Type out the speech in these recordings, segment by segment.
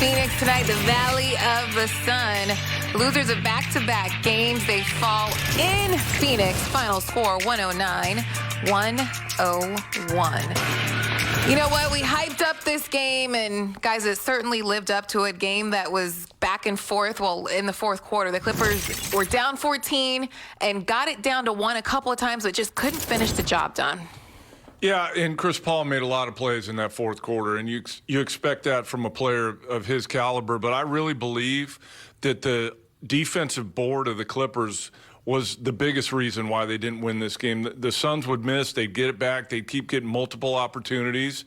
Phoenix tonight, the Valley of the Sun. Losers of back-to-back games. They fall in Phoenix. Final score 109-101. You know what? We hyped up this game, and guys, it certainly lived up to it. Game that was back and forth. Well, in the fourth quarter, the Clippers were down 14 and got it down to 1 a couple of times, but just couldn't finish the job done. Yeah, and Chris Paul made a lot of plays in that fourth quarter, and you expect that from a player of his caliber. But I really believe that the defensive board of the Clippers was the biggest reason why they didn't win this game. The Suns would miss, they'd get it back, they'd keep getting multiple opportunities.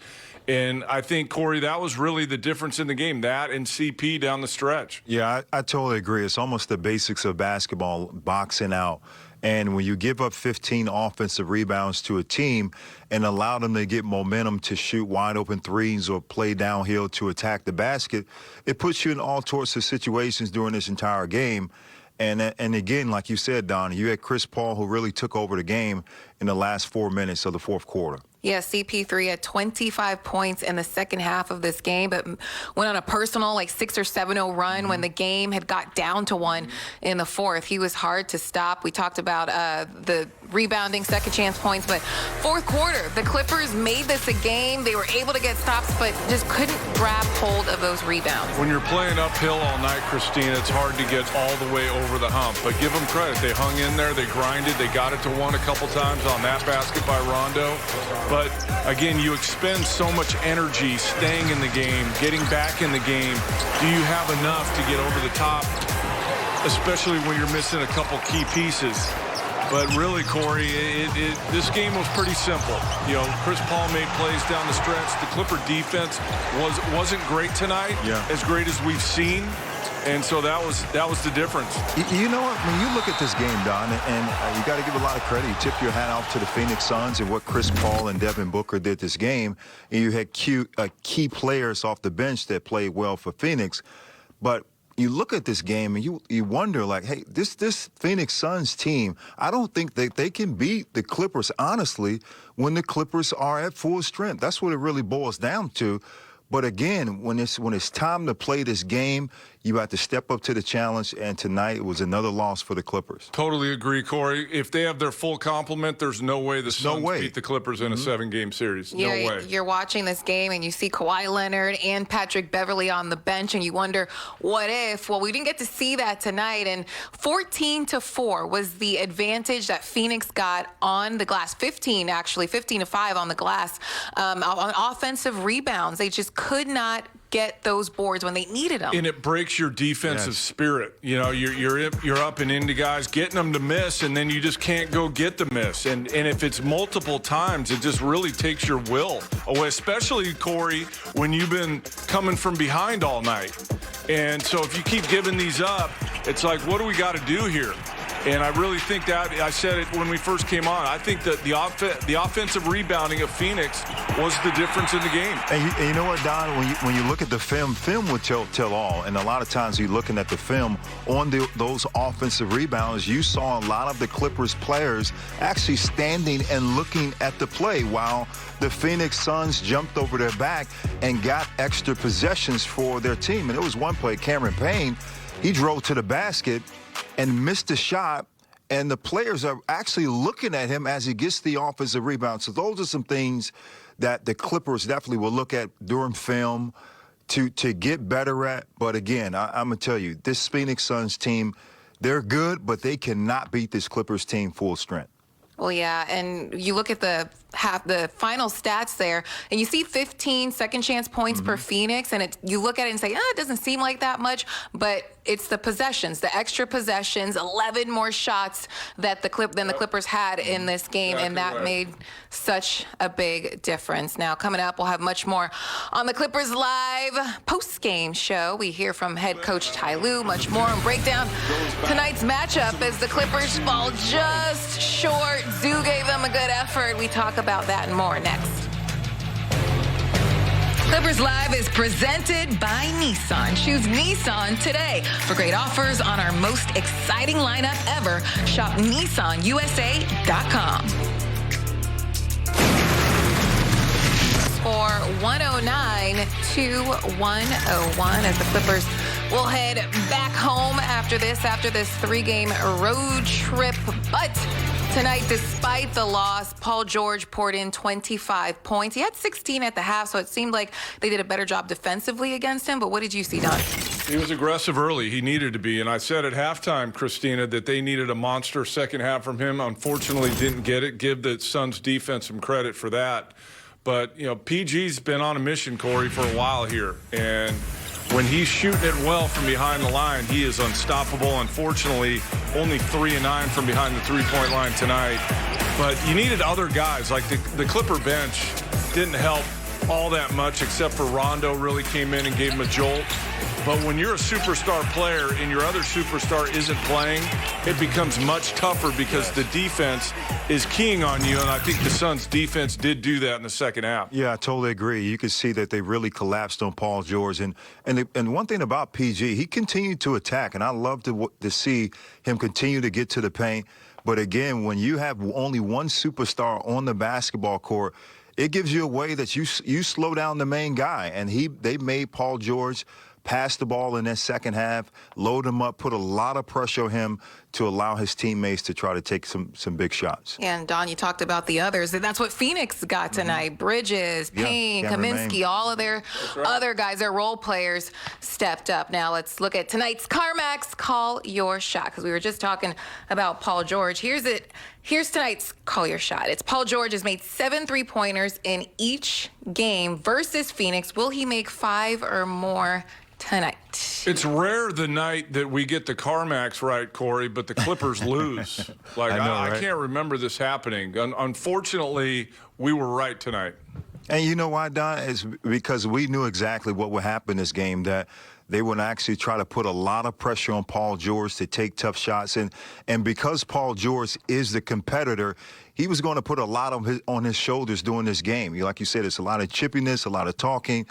And I think, Corey, that was really the difference in the game, that and CP down the stretch. Yeah, I totally agree. It's almost the basics of basketball, boxing out. And when you give up 15 offensive rebounds to a team and allow them to get momentum to shoot wide open threes or play downhill to attack the basket, it puts you in all sorts of situations during this entire game. And again, like you said, Don, you had Chris Paul who really took over the game in the last 4 minutes of the fourth quarter. Yeah, CP3 had 25 points in the second half of this game, but went on a personal 6 or 7-0 run when the game had got down to 1 in the fourth. He was hard to stop. We talked about the rebounding, second chance points, but fourth quarter, the Clippers made this a game. They were able to get stops, but just couldn't grab hold of those rebounds. When you're playing uphill all night, Christina, it's hard to get all the way over the hump. But give them credit. They hung in there. They grinded. They got it to 1 a couple times on that basket by Rondo. But, again, you expend so much energy staying in the game, getting back in the game. Do you have enough to get over the top, especially when you're missing a couple key pieces? But really, Corey, this game was pretty simple. You know, Chris Paul made plays down the stretch. The Clipper defense wasn't great tonight, as great as we've seen. And so that was the difference. You know what? When you look at this game, Don, and you got to give a lot of credit. You tip your hat off to the Phoenix Suns and what Chris Paul and Devin Booker did this game. And you had key players off the bench that played well for Phoenix. But you look at this game and you wonder, hey, this Phoenix Suns team, I don't think that they can beat the Clippers, honestly, when the Clippers are at full strength. That's what it really boils down to. But again, when it's time to play this game, you have to step up to the challenge, and tonight it was another loss for the Clippers. Totally agree, Corey. If they have their full complement, there's no way the Suns beat the Clippers in a 7-game series. No way. You're watching this game, and you see Kawhi Leonard and Patrick Beverley on the bench, and you wonder, what if? Well, we didn't get to see that tonight, and 14-4 was the advantage that Phoenix got on the glass. 15-5 on the glass. On offensive rebounds, they just could not get those boards when they needed them. And it breaks your defensive spirit. You know, you're up and into guys, getting them to miss, and then you just can't go get the miss. And if it's multiple times, it just really takes your will away, especially, Corey, when you've been coming from behind all night. And so if you keep giving these up, it's like, what do we got to do here? And I really think that, I said it when we first came on, I think that the offensive rebounding of Phoenix was the difference in the game. And you know what, Don, when you look at the film would tell all. And a lot of times you're looking at the film on those offensive rebounds, you saw a lot of the Clippers players actually standing and looking at the play while the Phoenix Suns jumped over their back and got extra possessions for their team. And it was one play, Cameron Payne, he drove to the basket and missed the shot, and the players are actually looking at him as he gets the offensive rebound. So those are some things that the Clippers definitely will look at during film to get better at. But again, I'm going to tell you, this Phoenix Suns team, they're good, but they cannot beat this Clippers team full strength. Well, yeah, and you look at the final stats there, and you see 15 second chance points per Phoenix, and you look at it and say, it doesn't seem like that much, but it's the possessions, the extra possessions, 11 more shots that the Clippers had in this game, and that made such a big difference. Now, coming up, we'll have much more on the Clippers Live post-game show. We hear from head coach Ty Lue, much more, and break down tonight's matchup as the Clippers fall just short. Zoo gave them a good effort. We talk about that and more next. Clippers Live is presented by Nissan. Choose Nissan today. For great offers on our most exciting lineup ever, shop NissanUSA.com. For 109 to 101 as the Clippers will head back home after this 3-game road trip. But tonight, despite the loss, Paul George poured in 25 points. He had 16 at the half, so it seemed like they did a better job defensively against him. But what did you see, Don? He was aggressive early. He needed to be. And I said at halftime, Christina, that they needed a monster second half from him. Unfortunately, didn't get it. Give the Suns defense some credit for that. But, you know, PG's been on a mission, Corey, for a while here. And when he's shooting it well from behind the line, he is unstoppable. Unfortunately, only 3 of 9 from behind the three-point line tonight. But you needed other guys. Like the Clipper bench didn't help all that much, except for Rondo really came in and gave him a jolt. But when you're a superstar player and your other superstar isn't playing, it becomes much tougher because the defense is keying on you. And I think the Suns' defense did do that in the second half. Yeah, I totally agree. You could see that they really collapsed on Paul George. And one thing about PG, he continued to attack, and I love to see him continue to get to the paint. But again, when you have only one superstar on the basketball court, it gives you a way that you slow down the main guy. And they made Paul George pass the ball in that second half, load him up, put a lot of pressure on him to allow his teammates to try to take some big shots. And, Don, you talked about the others. And that's what Phoenix got tonight. Bridges, Payne, Kaminsky, all of their other guys, their role players stepped up. Now let's look at tonight's CarMax Call Your Shot, because we were just talking about Paul George. Here's tonight's Call Your Shot. It's Paul George has made 7 3-pointers in each game versus Phoenix. Will he make 5 or more tonight? It's rare the night that we get the CarMax right, Corey, but the Clippers lose. Like, I can't remember this happening. Unfortunately, we were right tonight. And you know why, Don? It's because we knew exactly what would happen this game, that they would actually try to put a lot of pressure on Paul George to take tough shots. And because Paul George is the competitor, he was going to put a lot on his shoulders during this game. Like you said, it's a lot of chippiness, a lot of talking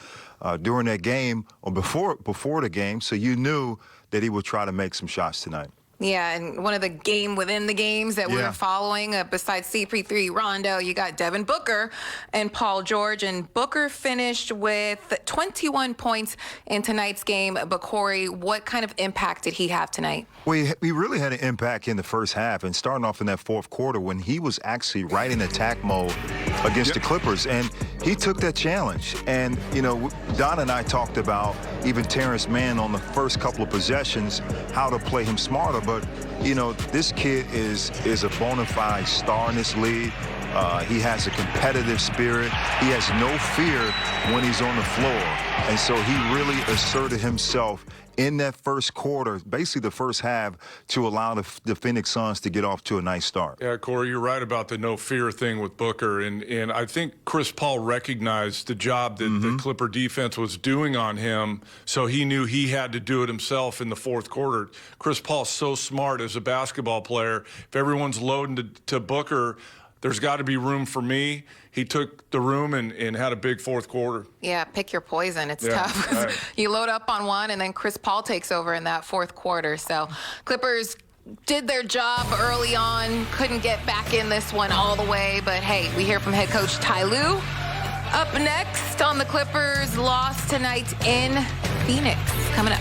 during that game or before the game. So you knew that he would try to make some shots tonight. Yeah, and one of the game within the games that we're following, besides CP3, Rondo, you got Devin Booker and Paul George. And Booker finished with 21 points in tonight's game. But, Corey, what kind of impact did he have tonight? Well, he really had an impact in the first half and starting off in that fourth quarter when he was actually right in attack mode against the Clippers. And he took that challenge. And, you know, Don and I talked about even Terrence Mann on the first couple of possessions, how to play him smarter. But, you know, this kid is a bona fide star in this league. He has a competitive spirit. He has no fear when he's on the floor. And so he really asserted himself in that first quarter, basically the first half, to allow the Phoenix Suns to get off to a nice start. Yeah, Corey, you're right about the no fear thing with Booker. And I think Chris Paul recognized the job that the Clipper defense was doing on him, so he knew he had to do it himself in the fourth quarter. Chris Paul's so smart as a basketball player. If everyone's loading to Booker, there's got to be room for me. He took the room and had a big fourth quarter. Yeah, pick your poison. It's tough. Right. You load up on one, and then Chris Paul takes over in that fourth quarter. So Clippers did their job early on, couldn't get back in this one all the way. But, hey, we hear from head coach Ty Lue. Up next on the Clippers' loss tonight in Phoenix. Coming up.